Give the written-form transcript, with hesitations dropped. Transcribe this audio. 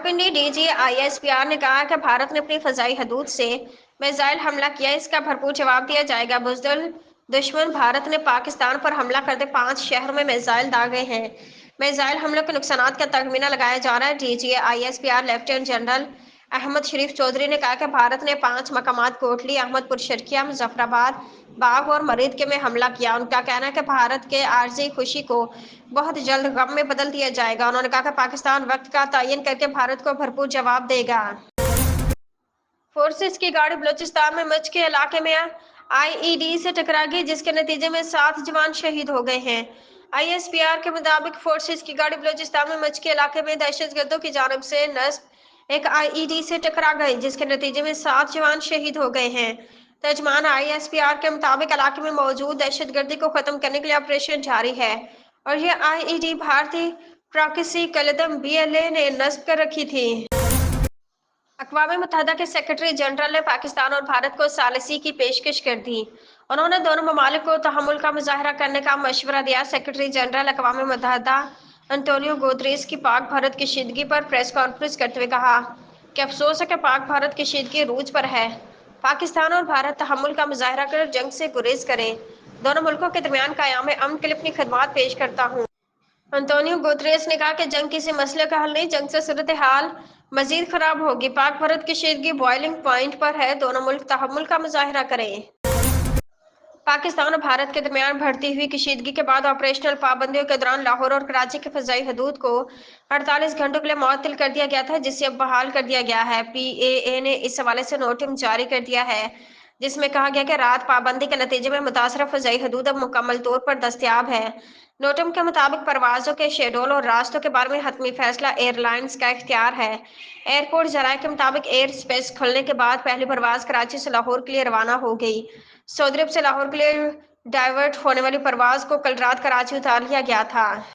Rawalpindi DG ISPR ने कहा कि भारत ने अपनी फजाई हदूद से मिसाइल हमला किया, इसका भरपूर जवाब दिया जाएगा। बुज़दिल दुश्मन भारत ने पाकिस्तान पर हमला करते 5 शहरों में मिसाइल दागे हैं। मिसाइल हमलों के नुकसानात का तखमीना लगाया जा रहा है। DG ISPR lieutenant general Ahmed Sharif Chaudhry ने कहा कि भारत ने 5 मकामात कोटली, अहमदपुर शर्किया, मुजफ्फराबाद, बाघ और मरीद के में हमला किया। उनका कहना है कि भारत के आर्जी खुशी को बहुत जल्द गम में बदल दिया जाएगा। उन्होंने कहा कि पाकिस्तान वक्त का तयन करके भारत को भरपूर जवाब देगा। फोर्सेस की गाड़ी बलूचिस्तान में मच के इलाके में आईईडी से टकरा गई, जिसके नतीजे में 7 जवान शहीद हो गए हैं। आईएसपीआर के मुताबिक फोर्सेस की गाड़ी बलूचिस्तान में मच के इलाके में दहशतगर्दों की जानिब से नस्ब एक आईईडी से टकरा गई, जिसके नतीजे में 7 जवान शहीद हो गए हैं। तर्जमान आईएसपीआर के मुताबिक इलाके में मौजूद दहशतगर्दी को खत्म करने के लिए ऑपरेशन जारी है और यह आईईडी भारतीय प्रॉक्सी कलदम बीएलए ने नस्ब कर रखी थी। अक़वाम मुत्तहिदा के सेक्रेटरी जनरल ने पाकिस्तान और भारत को सालिसी की पेशकश कर दी। उन्होंने दोनों ममालिक को तहम्मुल का मुजाहरा करने का मशवरा दिया। सेक्रेटरी जनरल अक़वाम मुत्तहिदा अंटोनियो गुतरेस की पाक भारत कशीदगी पर प्रेस कॉन्फ्रेंस करते हुए कहा कि अफसोस है कि पाक भारत कशीदगी रूज पर है। पाकिस्तान और भारत तहम्मुल का मुजाहरा कर जंग से गुरेज करें। दोनों मुल्कों के दरमियान क़याम अमन के लिए अपनी खिदमत पेश करता हूँ। अंटोनियो गुतरेस ने कहा कि जंग किसी मसले का हल नहीं, जंग से सूरत हाल मजीद खराब होगी। पाक भारत कशीदगी बॉइलिंग पॉइंट पर है, दोनों मुल्क तहम्मुल का मुजाहरा करें। पाकिस्तान और भारत के दरमियान बढ़ती हुई कशीदगी के बाद ऑपरेशनल पाबंदियों के दौरान लाहौर और कराची की फजाई हदूद को 48 घंटों के लिए मुअत्तल कर दिया गया था, जिसे अब बहाल कर दिया गया है। पीएए ने इस हवाले से नोटिस जारी कर दिया है, जिसमें कहा गया कि रात पाबंदी के नतीजे में मुतासरा फजाई हदूद अब मुकम्मल तौर पर दस्तयाब है। नोटम के मुताबिक परवाजों के शेड्यूल और रास्तों के बारे में हतमी फैसला एयरलाइंस का इख्तियार है। एयरपोर्ट जराये के मुताबिक एयर स्पेस खुलने के बाद पहली परवाज कराची से लाहौर के लिए रवाना हो गई। सऊदी अरब से लाहौर के लिए डाइवर्ट होने वाली परवाज को कल रात कराची उतार लिया गया था।